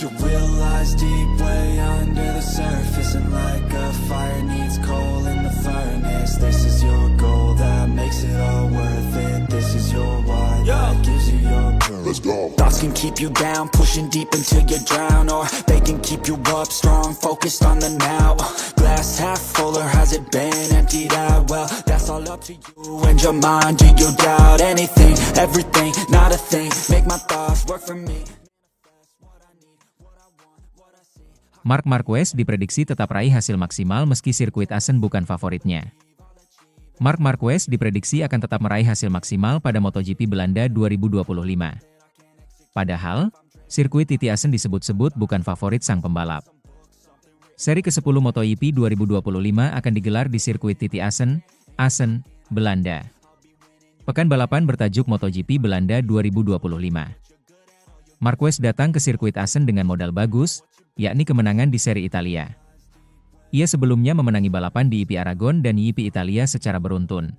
You realize deep way under the surface, and like a fire needs coal in the furnace. This is your goal that makes it all worth it. This is your why that gives you your purpose. Let's go. Thoughts can keep you down, pushing deep until you drown, or they can keep you up strong, focused on the now. Glass half full, or has it been emptied out? Well, that's all up to you and your mind. Do you doubt anything, everything, not a thing? Make my thoughts work for me. Marc Marquez diprediksi tetap raih hasil maksimal meski sirkuit Assen bukan favoritnya. Marc Marquez diprediksi akan tetap meraih hasil maksimal pada MotoGP Belanda 2025. Padahal, sirkuit Titi Assen disebut-sebut bukan favorit sang pembalap. Seri ke-10 MotoGP 2025 akan digelar di sirkuit Titi Assen, Assen, Belanda. Pekan balapan bertajuk MotoGP Belanda 2025. Marquez datang ke sirkuit Assen dengan modal bagus, yakni kemenangan di seri Italia. Ia sebelumnya memenangi balapan di IP Aragon dan IP Italia secara beruntun.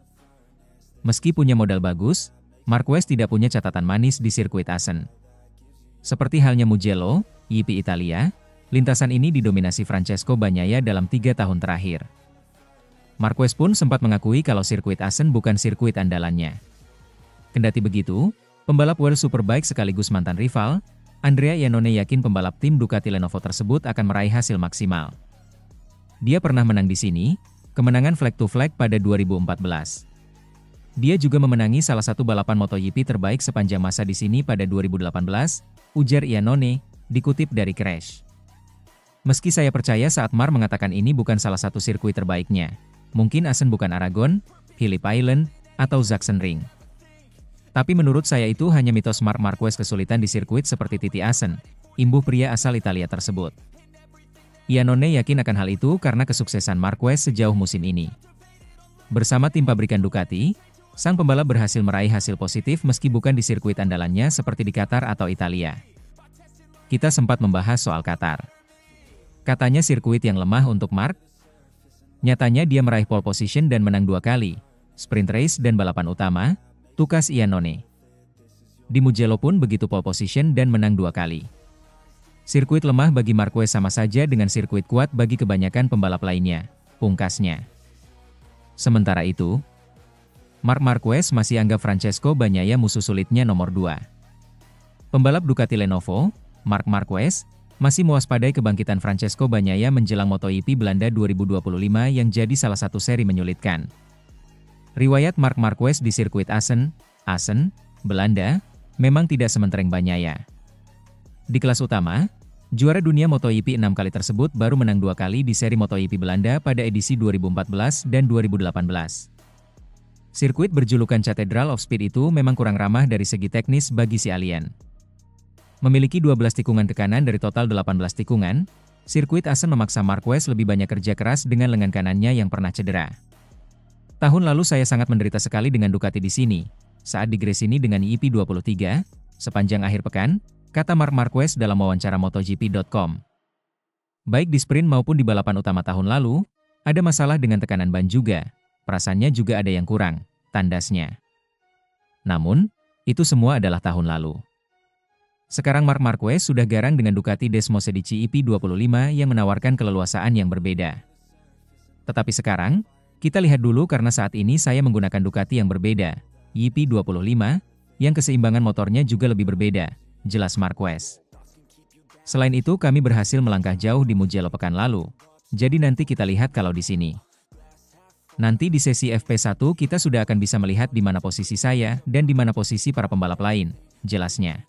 Meski punya modal bagus, Marquez tidak punya catatan manis di sirkuit Assen. Seperti halnya Mugello, IP Italia, lintasan ini didominasi Francesco Bagnaia dalam 3 tahun terakhir. Marquez pun sempat mengakui kalau sirkuit Assen bukan sirkuit andalannya. Kendati begitu, pembalap World Superbike sekaligus mantan rival, Andrea Iannone yakin pembalap tim Ducati Lenovo tersebut akan meraih hasil maksimal. Dia pernah menang di sini, kemenangan flag to flag pada 2014. Dia juga memenangi salah satu balapan MotoGP terbaik sepanjang masa di sini pada 2018, ujar Iannone, dikutip dari Crash. Meski saya percaya saat Marc mengatakan ini bukan salah satu sirkuit terbaiknya, mungkin Assen bukan Aragon, Phillip Island, atau Sachsenring. Tapi menurut saya itu hanya mitos Marc Marquez kesulitan di sirkuit seperti Titi Assen, imbuh pria asal Italia tersebut. Iannone yakin akan hal itu karena kesuksesan Marquez sejauh musim ini. Bersama tim pabrikan Ducati, sang pembalap berhasil meraih hasil positif meski bukan di sirkuit andalannya seperti di Qatar atau Italia. Kita sempat membahas soal Qatar. Katanya sirkuit yang lemah untuk Marc. Nyatanya dia meraih pole position dan menang 2 kali, sprint race dan balapan utama, tukas Iannone. Di Mugello pun begitu pole position dan menang 2 kali. Sirkuit lemah bagi Marquez sama saja dengan sirkuit kuat bagi kebanyakan pembalap lainnya, pungkasnya. Sementara itu, Marc Marquez masih anggap Francesco Bagnaia musuh sulitnya nomor 2. Pembalap Ducati Lenovo, Marc Marquez, masih mewaspadai kebangkitan Francesco Bagnaia menjelang MotoGP Belanda 2025 yang jadi salah satu seri menyulitkan. Riwayat Marc Marquez di sirkuit Assen, Belanda, memang tidak sementereng Bagnaia. Di kelas utama, juara dunia MotoGP 6 kali tersebut baru menang 2 kali di seri MotoGP Belanda pada edisi 2014 dan 2018. Sirkuit berjulukan Cathedral of Speed itu memang kurang ramah dari segi teknis bagi si alien. Memiliki 12 tikungan tekanan dari total 18 tikungan, sirkuit Assen memaksa Marquez lebih banyak kerja keras dengan lengan kanannya yang pernah cedera. Tahun lalu saya sangat menderita sekali dengan Ducati di sini, saat di Gresini dengan IP23, sepanjang akhir pekan, kata Marc Marquez dalam wawancara MotoGP.com. Baik di sprint maupun di balapan utama tahun lalu, ada masalah dengan tekanan ban juga, perasaannya juga ada yang kurang, tandasnya. Namun, itu semua adalah tahun lalu. Sekarang Marc Marquez sudah garang dengan Ducati Desmosedici IP25 yang menawarkan keleluasaan yang berbeda. Tetapi sekarang, kita lihat dulu karena saat ini saya menggunakan Ducati yang berbeda, YP25, yang keseimbangan motornya juga lebih berbeda, jelas Marquez. Selain itu kami berhasil melangkah jauh di Mugello pekan lalu, jadi nanti kita lihat kalau di sini. Nanti di sesi FP1 kita sudah akan bisa melihat di mana posisi saya dan di mana posisi para pembalap lain, jelasnya.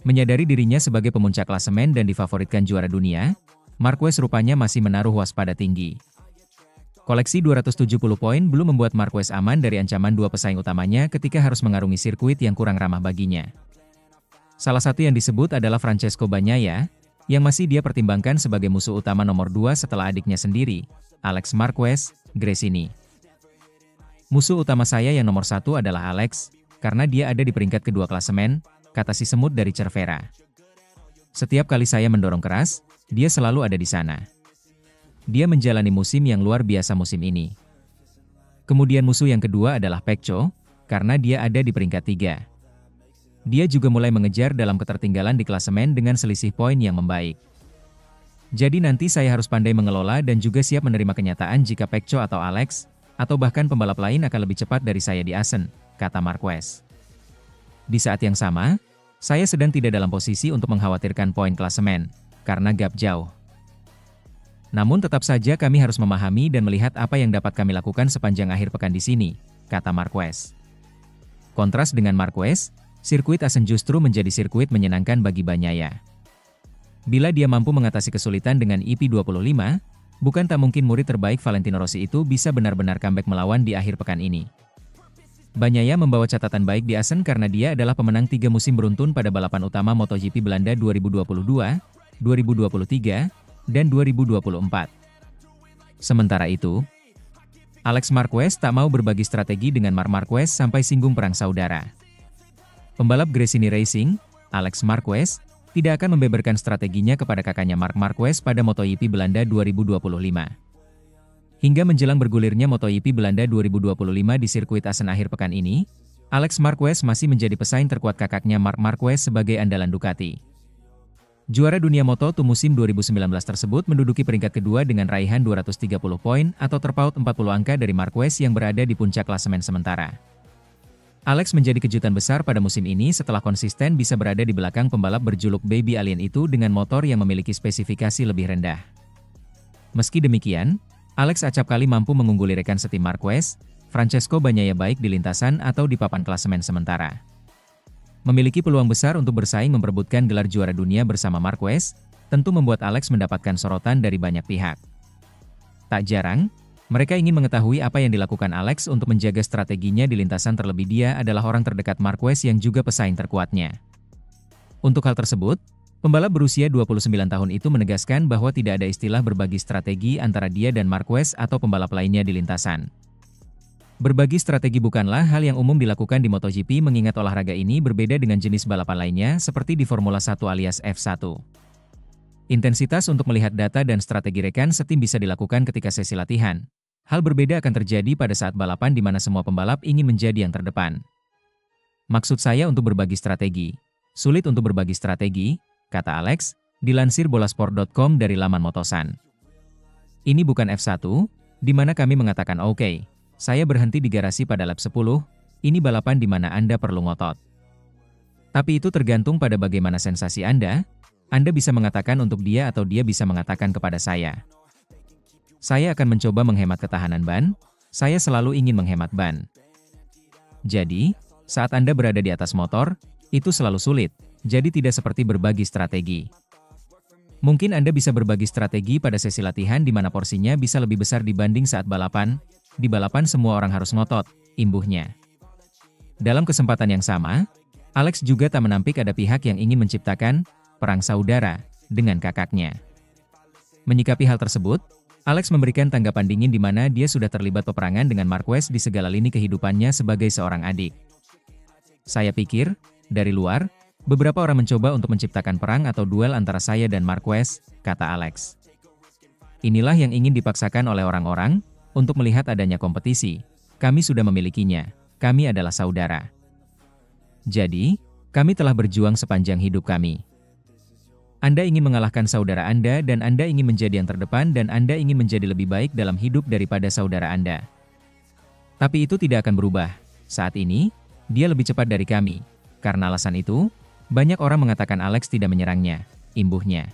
Menyadari dirinya sebagai pemuncak klasemen dan difavoritkan juara dunia, Marquez rupanya masih menaruh waspada tinggi. Koleksi 270 poin belum membuat Marquez aman dari ancaman 2 pesaing utamanya ketika harus mengarungi sirkuit yang kurang ramah baginya. Salah satu yang disebut adalah Francesco Bagnaia, yang masih dia pertimbangkan sebagai musuh utama nomor 2 setelah adiknya sendiri, Alex Marquez, Gresini. Musuh utama saya yang nomor 1 adalah Alex, karena dia ada di peringkat kedua klasemen, kata si semut dari Cervera. Setiap kali saya mendorong keras, dia selalu ada di sana. Dia menjalani musim yang luar biasa musim ini. Kemudian musuh yang kedua adalah Pecco, karena dia ada di peringkat 3. Dia juga mulai mengejar dalam ketertinggalan di klasemen dengan selisih poin yang membaik. Jadi nanti saya harus pandai mengelola dan juga siap menerima kenyataan jika Pecco atau Alex, atau bahkan pembalap lain akan lebih cepat dari saya di Assen, kata Marquez. Di saat yang sama, saya sedang tidak dalam posisi untuk mengkhawatirkan poin klasemen, karena gap jauh. Namun tetap saja kami harus memahami dan melihat apa yang dapat kami lakukan sepanjang akhir pekan di sini, kata Marquez. Kontras dengan Marquez, sirkuit Assen justru menjadi sirkuit menyenangkan bagi Bagnaia. Bila dia mampu mengatasi kesulitan dengan IP25, bukan tak mungkin murid terbaik Valentino Rossi itu bisa benar-benar comeback melawan di akhir pekan ini. Bagnaia membawa catatan baik di Assen karena dia adalah pemenang 3 musim beruntun pada balapan utama MotoGP Belanda 2022, 2023, dan 2024. Sementara itu, Alex Marquez tak mau berbagi strategi dengan Marc Marquez sampai singgung perang saudara. Pembalap Gresini Racing, Alex Marquez, tidak akan membeberkan strateginya kepada kakaknya Marc Marquez pada MotoGP Belanda 2025. Hingga menjelang bergulirnya MotoGP Belanda 2025 di sirkuit Assen akhir pekan ini, Alex Marquez masih menjadi pesaing terkuat kakaknya Marc Marquez sebagai andalan Ducati. Juara dunia Moto2 musim 2019 tersebut menduduki peringkat kedua dengan raihan 230 poin atau terpaut 40 angka dari Marquez yang berada di puncak klasemen sementara. Alex menjadi kejutan besar pada musim ini setelah konsisten bisa berada di belakang pembalap berjuluk Baby Alien itu dengan motor yang memiliki spesifikasi lebih rendah. Meski demikian, Alex acap kali mampu mengungguli rekan setim Marquez, Francesco Bagnaia baik di lintasan atau di papan klasemen sementara. Memiliki peluang besar untuk bersaing memperebutkan gelar juara dunia bersama Marquez, tentu membuat Alex mendapatkan sorotan dari banyak pihak. Tak jarang, mereka ingin mengetahui apa yang dilakukan Alex untuk menjaga strateginya di lintasan terlebih dia adalah orang terdekat Marquez yang juga pesaing terkuatnya. Untuk hal tersebut, pembalap berusia 29 tahun itu menegaskan bahwa tidak ada istilah berbagi strategi antara dia dan Marquez atau pembalap lainnya di lintasan. Berbagi strategi bukanlah hal yang umum dilakukan di MotoGP mengingat olahraga ini berbeda dengan jenis balapan lainnya seperti di Formula 1 alias F1. Intensitas untuk melihat data dan strategi rekan setim bisa dilakukan ketika sesi latihan. Hal berbeda akan terjadi pada saat balapan di mana semua pembalap ingin menjadi yang terdepan. Maksud saya untuk berbagi strategi. Sulit untuk berbagi strategi, kata Alex, dilansir bolasport.com dari laman Motosan. Ini bukan F1, di mana kami mengatakan oke. Saya berhenti di garasi pada lap 10, ini balapan di mana Anda perlu ngotot. Tapi itu tergantung pada bagaimana sensasi Anda bisa mengatakan untuk dia atau dia bisa mengatakan kepada saya. Saya akan mencoba menghemat ketahanan ban, saya selalu ingin menghemat ban. Jadi, saat Anda berada di atas motor, itu selalu sulit, jadi tidak seperti berbagi strategi. Mungkin Anda bisa berbagi strategi pada sesi latihan di mana porsinya bisa lebih besar dibanding saat balapan. Di balapan semua orang harus ngotot, imbuhnya. Dalam kesempatan yang sama, Alex juga tak menampik ada pihak yang ingin menciptakan perang saudara dengan kakaknya. Menyikapi hal tersebut, Alex memberikan tanggapan dingin di mana dia sudah terlibat peperangan dengan Marquez di segala lini kehidupannya sebagai seorang adik. Saya pikir, dari luar, beberapa orang mencoba untuk menciptakan perang atau duel antara saya dan Marquez, kata Alex. Inilah yang ingin dipaksakan oleh orang-orang, untuk melihat adanya kompetisi. Kami sudah memilikinya, kami adalah saudara. Jadi, kami telah berjuang sepanjang hidup kami. Anda ingin mengalahkan saudara Anda dan Anda ingin menjadi yang terdepan dan Anda ingin menjadi lebih baik dalam hidup daripada saudara Anda. Tapi itu tidak akan berubah. Saat ini, dia lebih cepat dari kami. Karena alasan itu, banyak orang mengatakan Alex tidak menyerangnya, imbuhnya.